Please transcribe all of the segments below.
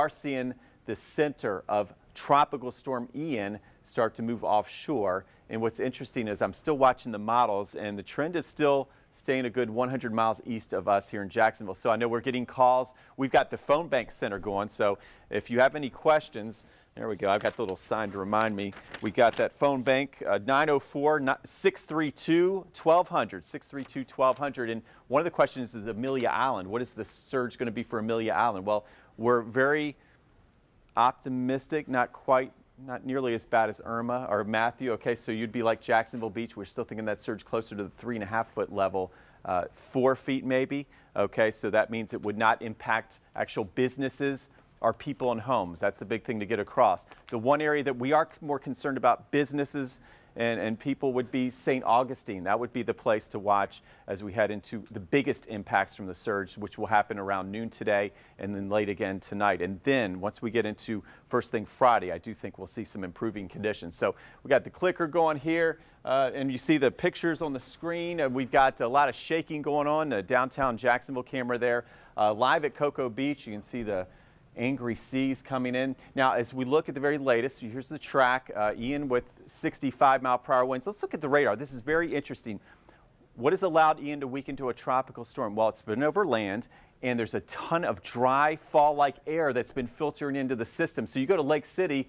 are seeing the center of Tropical Storm Ian start to move offshore. And what's interesting is I'm still watching the models, and the trend is still staying a good 100 miles east of us here in Jacksonville. So I know we're getting calls. We've got the phone bank center going. So if you have any questions, there we go. I've got the little sign to remind me. We got that phone bank, 904-632-1200, 632-1200. And one of the questions is Amelia Island. What is the surge going to be for Amelia Island? Well, we're very optimistic, not nearly as bad as Irma or Matthew. Okay, so you'd be like Jacksonville Beach. We're still thinking that surge closer to the 3.5-foot level, 4 feet maybe. Okay, so that means it would not impact actual businesses or people and homes. That's the big thing to get across. The one area that we are more concerned about businesses and people would be St. Augustine. That would be the place to watch as we head into the biggest impacts from the surge, which will happen around noon today and then late again tonight. And then once we get into first thing Friday, I do think we'll see some improving conditions. So we got the clicker going here, and you see the pictures on the screen. We've got a lot of shaking going on, the downtown Jacksonville camera there. Live at Cocoa Beach, you can see the angry seas coming in. Now, as we look at the very latest, here's the track, Ian with 65-mile-per-hour winds. Let's look at the radar. This is very interesting. What has allowed Ian to weaken to a tropical storm? Well, it's been over land, and there's a ton of dry fall-like air that's been filtering into the system. So you go to Lake City,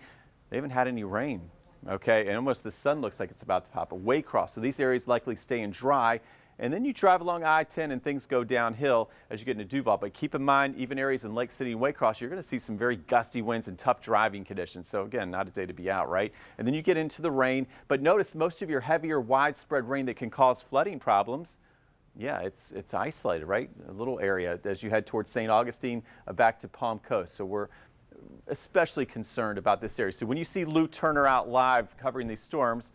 they haven't had any rain, okay? And almost the sun looks like it's about to pop a Waycross. So these areas likely staying dry. And then you drive along I-10 and things go downhill as you get into Duval. But keep in mind, even areas in Lake City and Waycross, you're going to see some very gusty winds and tough driving conditions. So again, not a day to be out, right? And then you get into the rain. But notice most of your heavier, widespread rain that can cause flooding problems, yeah, it's isolated, right? A little area as you head towards St. Augustine, back to Palm Coast. So we're especially concerned about this area. So when you see Lou Turner out live covering these storms,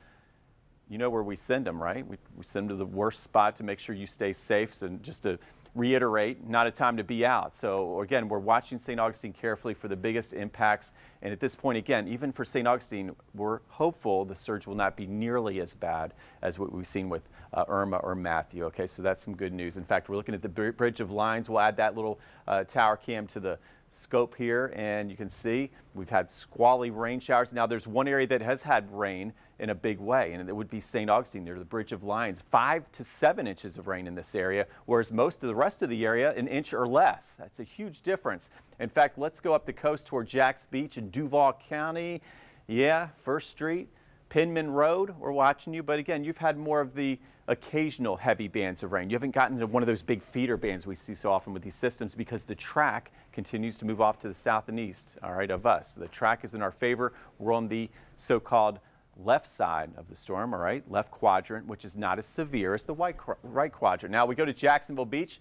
you know where we send them, right? We send them to the worst spot to make sure you stay safe. So just to reiterate, not a time to be out. So again, we're watching St. Augustine carefully for the biggest impacts. And at this point, again, even for St. Augustine, we're hopeful the surge will not be nearly as bad as what we've seen with Irma or Matthew. Okay, so that's some good news. In fact, we're looking at the Bridge of Lines. We'll add that little tower cam to the scope here, and you can see we've had squally rain showers. Now there's one area that has had rain in a big way, and it would be St. Augustine near the Bridge of Lines. 5 to 7 inches of rain in this area, whereas most of the rest of the area an inch or less. That's a huge difference. In fact, let's go up the coast toward Jacks Beach in Duval County. Yeah, First Street, Penman Road, we're watching you. But again, you've had more of the occasional heavy bands of rain. You haven't gotten to one of those big feeder bands we see so often with these systems because the track continues to move off to the south and east, all right, of us. The track is in our favor. We're on the so-called left side of the storm, all right, left quadrant, which is not as severe as the right quadrant. Now we go to Jacksonville Beach.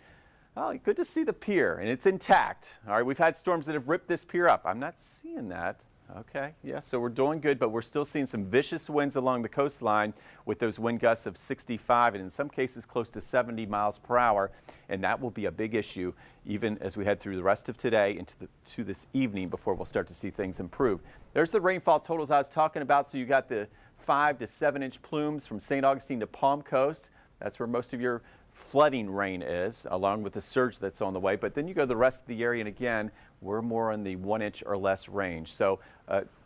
Oh, good to see the pier, and it's intact. All right, we've had storms that have ripped this pier up. I'm not seeing that. Okay, yeah, so we're doing good, but we're still seeing some vicious winds along the coastline with those wind gusts of 65 and in some cases close to 70 miles per hour. And that will be a big issue even as we head through the rest of today into this evening before we'll start to see things improve. There's the rainfall totals I was talking about. So you got the 5 to 7 inch plumes from St. Augustine to Palm Coast. That's where most of your flooding rain is, along with the surge that's on the way. But then you go to the rest of the area, and again, we're more in the 1 inch or less range. So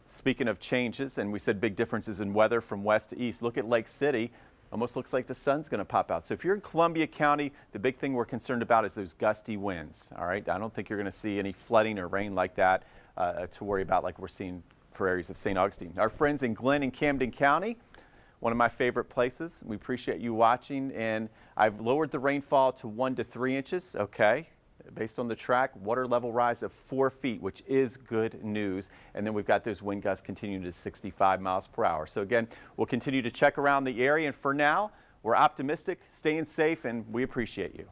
speaking of changes, and we said big differences in weather from west to east, look at Lake City. Almost looks like the sun's going to pop out. So if you're in Columbia County, the big thing we're concerned about is those gusty winds. All right, I don't think you're going to see any flooding or rain like that to worry about like we're seeing for areas of St. Augustine. Our friends in Glenn and Camden County, one of my favorite places. We appreciate you watching, and I've lowered the rainfall to 1 to 3 inches, okay? Based on the track, water level rise of 4 feet, which is good news. And then we've got those wind gusts continuing to 65 miles per hour. So again, we'll continue to check around the area, and for now, we're optimistic, staying safe, and we appreciate you.